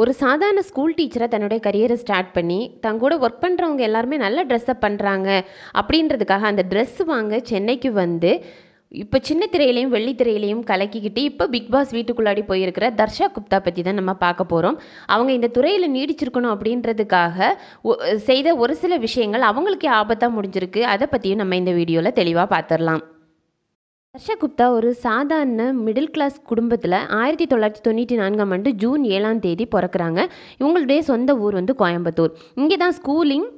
ஒரு சாதாரண ஸ்கூல் டீச்சராக தன்னுடைய கரியரை ஸ்டார்ட் பண்ணி தங்கூட ஒர்க் பண்ணுறவங்க எல்லாருமே நல்ல ட்ரெஸ்அப் பண்ணுறாங்க அப்படின்றதுக்காக அந்த ட்ரெஸ் வாங்க சென்னைக்கு வந்து இப்போ சின்ன திரையிலையும் வெள்ளி திரையிலையும் கலக்கிக்கிட்டு இப்போ பிக் பாஸ் வீட்டுக்குள்ளாடி போயிருக்கிற தர்ஷா குப்தா பற்றி தான் நம்ம பார்க்க போகிறோம். அவங்க இந்த துறையில் நீடிச்சிருக்கணும் அப்படின்றதுக்காக செய்த ஒரு சில விஷயங்கள் அவங்களுக்கே ஆபத்தாக முடிஞ்சிருக்கு. அதை பற்றியும் நம்ம இந்த வீடியோவில் தெளிவாக பார்த்துடலாம். தர்ஷா குப்தா ஒரு சாதாரண மிடில் கிளாஸ் குடும்பத்தில் 1994ஆம் ஆண்டு ஜூன் 7ஆம் தேதி பிறக்கிறாங்க. இவங்களுடைய சொந்த ஊர் வந்து கோயம்புத்தூர். இங்கே தான் ஸ்கூலிங்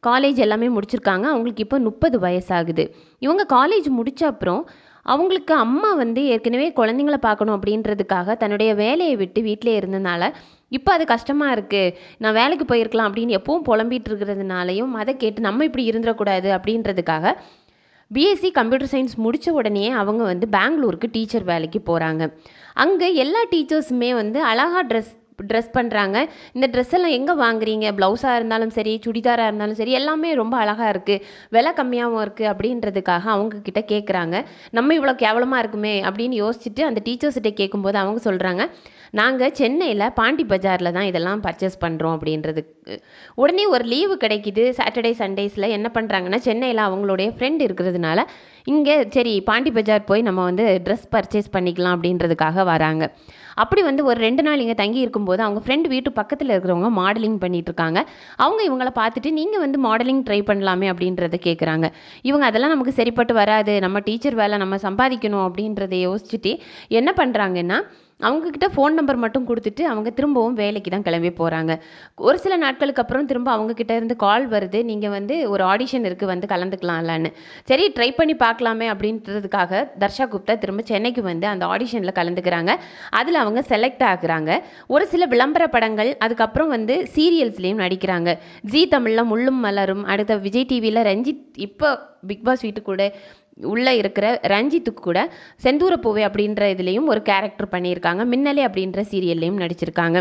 காலேஜ் எல்லாமே முடிச்சிருக்காங்க. அவங்களுக்கு இப்போ 30 வயசாகுது. இவங்க காலேஜ் முடித்த அப்புறம் அவங்களுக்கு அம்மா வந்து ஏற்கனவே குழந்தைங்கள பார்க்கணும் அப்படின்றதுக்காக தன்னுடைய வேலையை விட்டு வீட்டிலே இருந்தனால இப்போ அது கஷ்டமாக இருக்குது, நான் வேலைக்கு போயிருக்கலாம் அப்படின்னு எப்பவும் புலம்பிகிட்டு இருக்கிறதுனாலையும் அதை கேட்டு நம்ம இப்படி இருந்துடக்கூடாது அப்படின்றதுக்காக பிஎஸ்சி கம்ப்யூட்டர் சயின்ஸ் முடித்த உடனே அவங்க வந்து பெங்களூருக்கு டீச்சர் வேலைக்கு போகிறாங்க. அங்கே எல்லா டீச்சர்ஸுமே வந்து அழகாக ட்ரெஸ் பண்ணுறாங்க. இந்த ட்ரெஸ் எல்லாம் எங்கே வாங்குறீங்க, ப்ளவுஸாக இருந்தாலும் சரி சுடிதாராக இருந்தாலும் சரி எல்லாமே ரொம்ப அழகாக இருக்குது, விலை கம்மியாகவும் இருக்குது அப்படின்றதுக்காக அவங்கக்கிட்ட கேட்குறாங்க. நம்ம இவ்வளோ கேவலமாக இருக்குமே அப்படின்னு யோசிச்சுட்டு அந்த டீச்சர்ஸ்கிட்ட கேட்கும்போது அவங்க சொல்கிறாங்க, நாங்கள் சென்னையில் பாண்டி பஜாரில் தான் இதெல்லாம் பர்ச்சேஸ் பண்ணுறோம் அப்படின்றதுக்கு. உடனே ஒரு லீவு கிடைக்கிது. சாட்டர்டே சண்டேஸில் என்ன பண்ணுறாங்கன்னா சென்னையில் அவங்களுடைய ஃப்ரெண்ட் இருக்கிறதுனால இங்கே சரி பாண்டி பஜார் போய் நம்ம வந்து ட்ரெஸ் பர்ச்சேஸ் பண்ணிக்கலாம் அப்படின்றதுக்காக வராங்க. அப்படி வந்து ஒரு 2 நாள் இங்கே தங்கி இருக்கும்போது அவங்க ஃப்ரெண்டு வீட்டு பக்கத்தில் இருக்கிறவங்க மாடலிங் பண்ணிகிட்ருக்காங்க. அவங்க இவங்கள பார்த்துட்டு நீங்கள் வந்து மாடலிங் ட்ரை பண்ணலாமே அப்படின்றத கேட்குறாங்க. இவங்க அதெல்லாம் நமக்கு சரிப்பட்டு வராது, நம்ம டீச்சர் வேலை நம்ம சம்பாதிக்கணும் அப்படின்றத யோசிச்சுட்டு என்ன பண்ணுறாங்கன்னா அவங்கக்கிட்ட ஃபோன் நம்பர் மட்டும் கொடுத்துட்டு அவங்க திரும்பவும் வேலைக்கு தான் கிளம்பி போகிறாங்க. ஒரு சில நாட்களுக்கு அப்புறம் திரும்ப அவங்கக்கிட்ட இருந்து கால் வருது, நீங்கள் வந்து ஒரு ஆடிஷன் இருக்குது வந்து கலந்துக்கலாம்லான்னு. சரி ட்ரை பண்ணி பார்க்கலாமே அப்படின்றதுக்காக தர்ஷா குப்தா திரும்ப சென்னைக்கு வந்து அந்த ஆடிஷனில் கலந்துக்கிறாங்க. அதில் அவங்க செலக்ட் ஆகுறாங்க. ஒரு சில விளம்பர படங்கள் அதுக்கப்புறம் வந்து சீரியல்ஸ்லேயும் நடிக்கிறாங்க. ஜீ தமிழில் முள்ளும் மலரும், அடுத்த விஜய் டிவியில் ரஞ்சித், இப்போ பிக் பாஸ் வீட்டுக்கூட உள்ளே இருக்கிற ரஞ்சித்துக்கு கூட செந்தூர பூவே அப்படின்ற இதுலேயும் ஒரு கேரக்டர் பண்ணியிருக்காங்க. மின்னலே அப்படின்ற சீரியல்லையும் நடிச்சிருக்காங்க.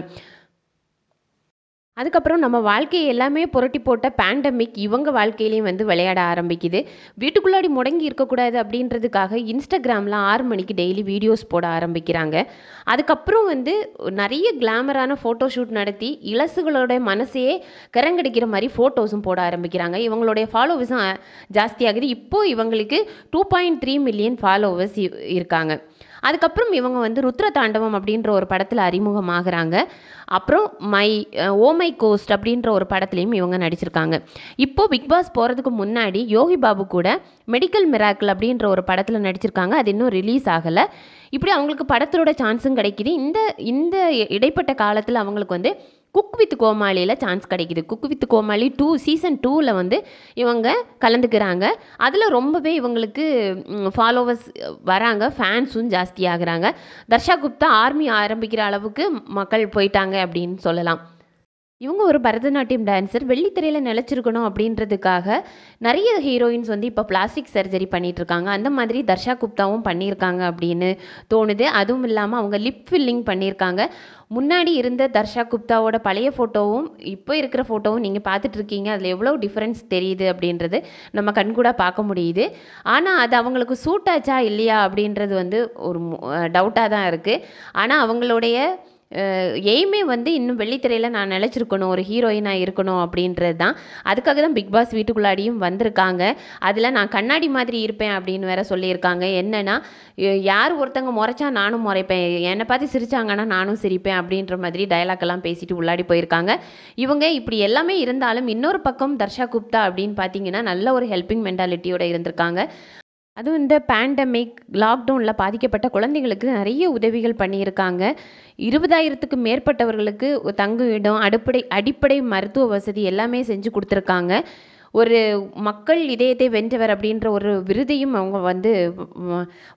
அதுக்கப்புறம் நம்ம வாழ்க்கையை எல்லாமே புரட்டி போட்ட பேண்டமிக் இவங்க வாழ்க்கையிலையும் வந்து விளையாட ஆரம்பிக்குது. வீட்டுக்குள்ளாடி முடங்கி இருக்கக்கூடாது அப்படின்றதுக்காக இன்ஸ்டாகிராமில் 6 மணிக்கு டெய்லி வீடியோஸ் போட ஆரம்பிக்கிறாங்க. அதுக்கப்புறம் வந்து நிறைய கிளாமரான ஃபோட்டோ ஷூட் நடத்தி இளசுகளோட மனசையே கரங்கடிக்கிற மாதிரி ஃபோட்டோஸும் போட ஆரம்பிக்கிறாங்க. இவங்களுடைய ஃபாலோவர்ஸும் ஜாஸ்தியாகுது. இப்போது இவங்களுக்கு 2.3 மில்லியன் ஃபாலோவர்ஸ் இருக்காங்க. அதுக்கப்புறம் இவங்க வந்து ருத்ர தாண்டவம் அப்படின்ற ஒரு படத்தில் அறிமுகமாகறாங்க. அப்புறம் ஓ மை கோஸ்ட் அப்படின்ற ஒரு படத்துலையும் இவங்க நடிச்சிருக்காங்க. இப்போது பிக் பாஸ் போகிறதுக்கு முன்னாடி யோகி பாபு கூட மெடிக்கல் மிராக்கிள் அப்படின்ற ஒரு படத்தில் நடிச்சிருக்காங்க. அது இன்னும் ரிலீஸ் ஆகலை. இப்படி அவங்களுக்கு படத்தோட சான்ஸும் கிடைக்கிது. இந்த இடைப்பட்ட காலத்தில் அவங்களுக்கு வந்து குக் வித் கோமாளியில் சான்ஸ் கிடைக்கிது. குக் வித் கோமாளி 2 சீசன் 2ல் வந்து இவங்க கலந்துக்கிறாங்க. அதில் ரொம்பவே இவங்களுக்கு ஃபாலோவர்ஸ் வராங்க, ஃபேன்ஸும் ஜாஸ்தி ஆகுறாங்க. தர்ஷா குப்தா ஆர்மி ஆரம்பிக்கிற அளவுக்கு மக்கள் போயிட்டாங்க அப்படின்னு சொல்லலாம். இவங்க ஒரு பரதநாட்டியம் டான்ஸர். வெள்ளித்திரையில் நிலச்சிருக்கணும் அப்படின்றதுக்காக நிறைய ஹீரோயின்ஸ் வந்து இப்போ பிளாஸ்டிக் சர்ஜரி பண்ணிகிட்ருக்காங்க. அந்த மாதிரி தர்ஷா குப்தாவும் பண்ணியிருக்காங்க அப்படின்னு தோணுது. அதுவும் இல்லாமல் அவங்க லிப் ஃபில்லிங் பண்ணியிருக்காங்க. முன்னாடி இருந்த தர்ஷா குப்தாவோட பழைய ஃபோட்டோவும் இப்போ இருக்கிற ஃபோட்டோவும் நீங்கள் பார்த்துட்ருக்கீங்க. அதில் எவ்வளோ டிஃப்ரென்ஸ் தெரியுது அப்படின்றது நம்ம கண்கூட பார்க்க முடியுது. ஆனால் அது அவங்களுக்கு சூட் ஆச்சா இல்லையா அப்படின்றது வந்து ஒரு டவுட்டாக தான் இருக்குது. ஆனால் அவங்களுடைய எய்மே வந்து இன்னும் வெள்ளித்திரையில் நான் நிலச்சிருக்கணும், ஒரு ஹீரோயினாக இருக்கணும் அப்படின்றது தான். அதுக்காக தான் பிக் பாஸ் வீட்டுக்குள்ளாடியும் வந்திருக்காங்க. அதில் நான் கண்ணாடி மாதிரி இருப்பேன் அப்படின்னு வேற சொல்லியிருக்காங்க. என்னென்னா யார் ஒருத்தங்க முறைச்சா நானும் முறைப்பேன், என்னை பார்த்து சிரித்தாங்கன்னா நானும் சிரிப்பேன் அப்படின்ற மாதிரி டயலாக்கெல்லாம் பேசிட்டு உள்ளாடி போயிருக்காங்க. இவங்க இப்படி எல்லாமே இருந்தாலும் இன்னொரு பக்கம் தர்ஷா குப்தா அப்படின்னு பார்த்தீங்கன்னா நல்ல ஒரு ஹெல்பிங் மென்டாலிட்டியோடு இருந்திருக்காங்க. அதுவும் இந்த பேண்டமிக் லாக்டவுனில் பாதிக்கப்பட்ட குழந்தைகளுக்கு நிறைய உதவிகள் பண்ணியிருக்காங்க. 20,000த்துக்கு மேற்பட்டவர்களுக்கு தங்குமிடம், அடிப்படை மருத்துவ வசதி எல்லாமே செஞ்சு கொடுத்துருக்காங்க. ஒரு மக்கள் இதயத்தை வென்றவர் அப்படின்ற ஒரு விருதையும் அவங்க வந்து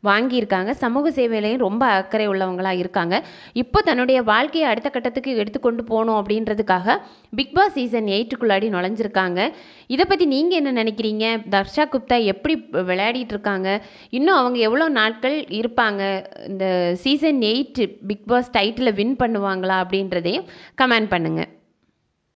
வாங்கியிருக்காங்க. சமூக சேவையிலையும் ரொம்ப அக்கறை உள்ளவங்களாக இருக்காங்க. இப்போ தன்னுடைய வாழ்க்கையை அடுத்த கட்டத்துக்கு எடுத்துக்கொண்டு போகணும் அப்படின்றதுக்காக பிக் பாஸ் சீசன் 8க்குள்ளாடி நுழைஞ்சிருக்காங்க. இதை பற்றி நீங்கள் என்ன நினைக்கிறீங்க? தர்ஷா குப்தா எப்படி விளையாடிட்டு இருக்காங்க? இன்னும் அவங்க எவ்வளோ நாட்கள் இருப்பாங்க? இந்த சீசன் 8 பிக் பாஸ் டைட்டிலை வின் பண்ணுவாங்களா அப்படின்றதையும் கமெண்ட் பண்ணுங்கள்.